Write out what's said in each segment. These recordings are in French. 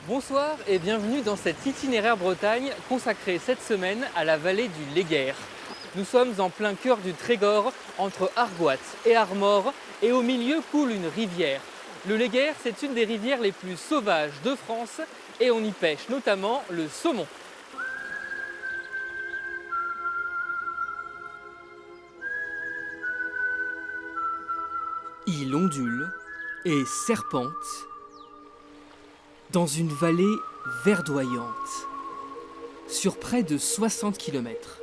Bonsoir et bienvenue dans cet itinéraire Bretagne consacré cette semaine à la vallée du Léguerre. Nous sommes en plein cœur du Trégor, entre Argoat et Armor, et au milieu coule une rivière. Le Léguerre, c'est une des rivières les plus sauvages de France et on y pêche notamment le saumon. Il ondule et serpente dans une vallée verdoyante sur près de 60 km.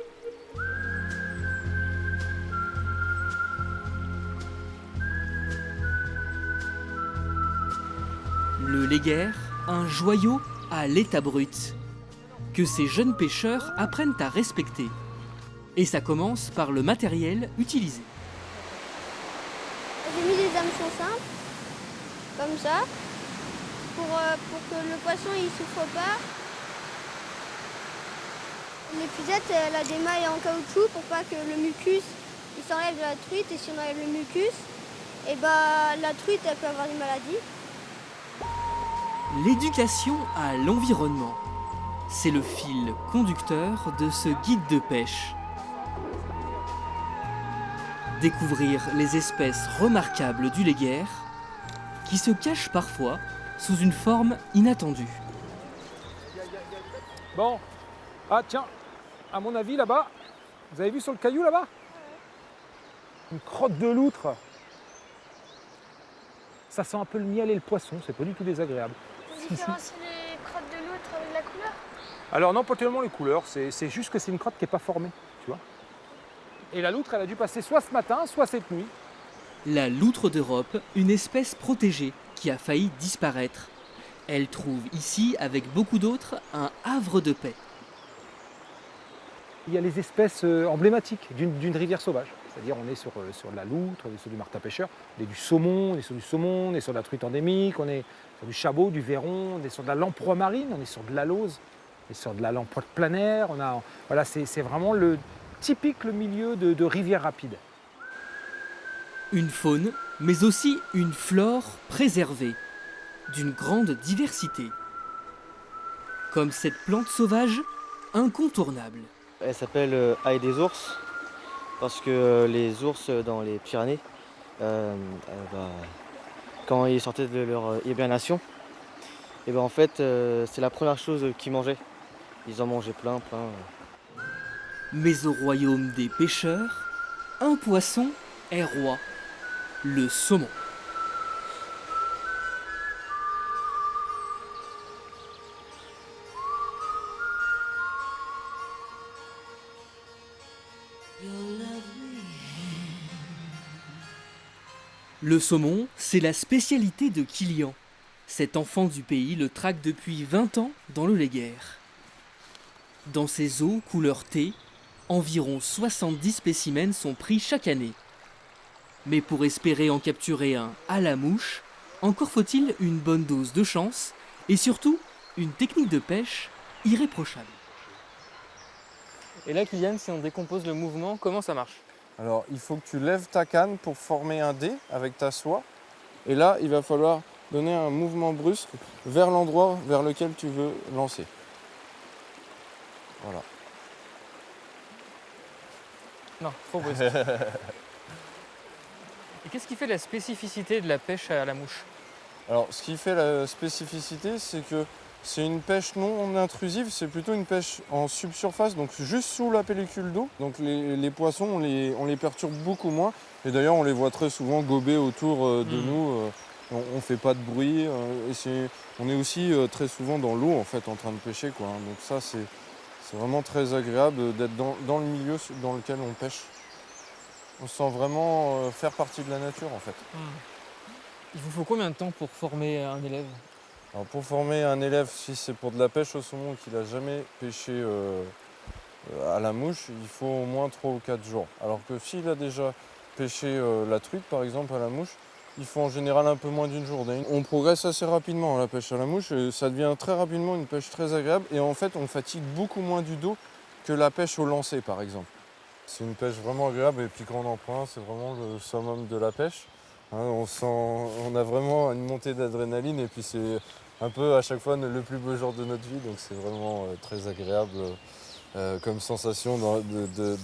Le Léguerre, un joyau à l'état brut, que ces jeunes pêcheurs apprennent à respecter. Et ça commence par le matériel utilisé. J'ai mis des hameçons simples, comme ça, pour que le poisson il souffre pas. L'épuisette, elle a des mailles en caoutchouc pour pas que le mucus il s'enlève de la truite. Et si on enlève le mucus, et la truite elle peut avoir des maladies. L'éducation à l'environnement, c'est le fil conducteur de ce guide de pêche. Découvrir les espèces remarquables du Léguerre, qui se cachent parfois sous une forme inattendue. Bon, ah tiens, à mon avis là-bas, vous avez vu sur le caillou là-bas? Une crotte de loutre. Ça sent un peu le miel et le poisson, c'est pas du tout désagréable. Vous différenciez les crottes de loutre avec la couleur? Alors non, pas tellement les couleurs, c'est juste que c'est une crotte qui n'est pas formée, tu vois. Et la loutre, elle a dû passer soit ce matin, soit cette nuit. La loutre d'Europe, une espèce protégée qui a failli disparaître. Elle trouve ici, avec beaucoup d'autres, un havre de paix. Il y a les espèces emblématiques d'une rivière sauvage. C'est-à-dire on est sur de la loutre, on est sur du martin-pêcheur, on est du saumon, on est sur du saumon, on est sur de la truite endémique, on est sur du chabot, du verron, on est sur de la lamproie marine, on est sur de la lauze, on est sur de la lamproie de plein air. Voilà, c'est vraiment le typique le milieu de rivière rapide. Une faune, mais aussi une flore préservée, d'une grande diversité. Comme cette plante sauvage incontournable. Elle s'appelle Aille des ours parce que les ours dans les Pyrénées, quand ils sortaient de leur hibernation, en fait c'est la première chose qu'ils mangeaient. Ils en mangeaient plein. Mais au royaume des pêcheurs, un poisson est roi, le saumon. Le saumon, c'est la spécialité de Kilian. Cet enfant du pays le traque depuis 20 ans dans le Léguerre. Dans ses eaux couleur thé, environ 70 spécimens sont pris chaque année. Mais pour espérer en capturer un à la mouche, encore faut-il une bonne dose de chance et surtout une technique de pêche irréprochable. Et là, Kylian, si on décompose le mouvement, comment ça marche? Alors, il faut que tu lèves ta canne pour former un dé avec ta soie. Et là, il va falloir donner un mouvement brusque vers l'endroit vers lequel tu veux lancer. Voilà. Non, trop brusque. Et qu'est-ce qui fait la spécificité de la pêche à la mouche? Alors, ce qui fait la spécificité, c'est que c'est une pêche non intrusive, c'est plutôt une pêche en subsurface, donc juste sous la pellicule d'eau. Donc les poissons, on les perturbe beaucoup moins. Et d'ailleurs, on les voit très souvent gober autour de nous. On ne fait pas de bruit. On est aussi très souvent dans l'eau, en fait, en train de pêcher, quoi. Donc ça, c'est vraiment très agréable d'être dans le milieu dans lequel on pêche. On se sent vraiment faire partie de la nature, en fait. Il vous faut combien de temps pour former un élève? Alors pour former un élève, si c'est pour de la pêche au saumon qu'il n'a jamais pêché à la mouche, il faut au moins 3 ou 4 jours. Alors que s'il a déjà pêché la truite, par exemple, à la mouche, il faut en général un peu moins d'une journée. On progresse assez rapidement à la pêche à la mouche et ça devient très rapidement une pêche très agréable. Et en fait, on fatigue beaucoup moins du dos que la pêche au lancer, par exemple. C'est une pêche vraiment agréable et puis quand on en prend un, c'est vraiment le summum de la pêche. On a vraiment une montée d'adrénaline et puis c'est un peu à chaque fois le plus beau jour de notre vie, donc c'est vraiment très agréable comme sensation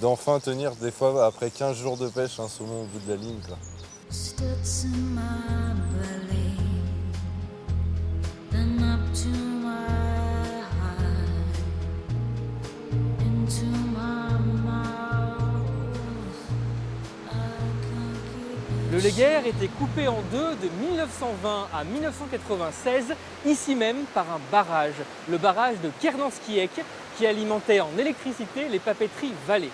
d'enfin tenir des fois après 15 jours de pêche un saumon au bout de la ligne, quoi. Le Léguerre était coupé en deux de 1920 à 1996, ici même par un barrage, le barrage de Kernanskiek, qui alimentait en électricité les papeteries Vallée.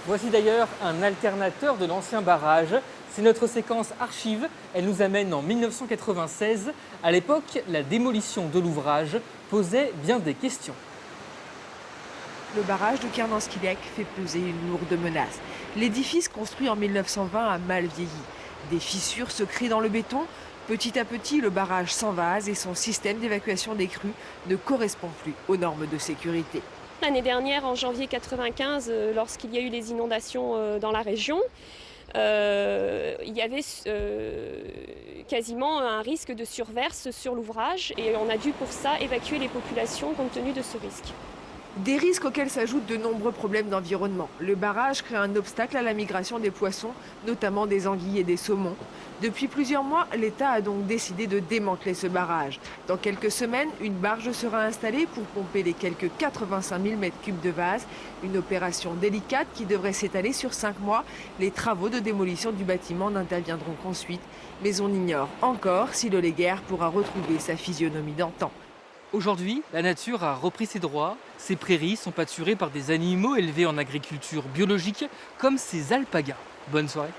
Voici d'ailleurs un alternateur de l'ancien barrage. C'est notre séquence archive. Elle nous amène en 1996. À l'époque, la démolition de l'ouvrage posait bien des questions. Le barrage de Kernanskiek fait peser une lourde menace. L'édifice construit en 1920 a mal vieilli. Des fissures se créent dans le béton. Petit à petit, le barrage s'envase et son système d'évacuation des crues ne correspond plus aux normes de sécurité. L'année dernière, en janvier 1995, lorsqu'il y a eu les inondations dans la région, il y avait quasiment un risque de surverse sur l'ouvrage et on a dû pour ça évacuer les populations compte tenu de ce risque. Des risques auxquels s'ajoutent de nombreux problèmes d'environnement. Le barrage crée un obstacle à la migration des poissons, notamment des anguilles et des saumons. Depuis plusieurs mois, l'État a donc décidé de démanteler ce barrage. Dans quelques semaines, une barge sera installée pour pomper les quelques 85 000 m3 de vase. Une opération délicate qui devrait s'étaler sur 5 mois. Les travaux de démolition du bâtiment n'interviendront qu'ensuite. Mais on ignore encore si le Léguerre pourra retrouver sa physionomie d'antan. Aujourd'hui, la nature a repris ses droits. Ces prairies sont pâturées par des animaux élevés en agriculture biologique, comme ces alpagas. Bonne soirée.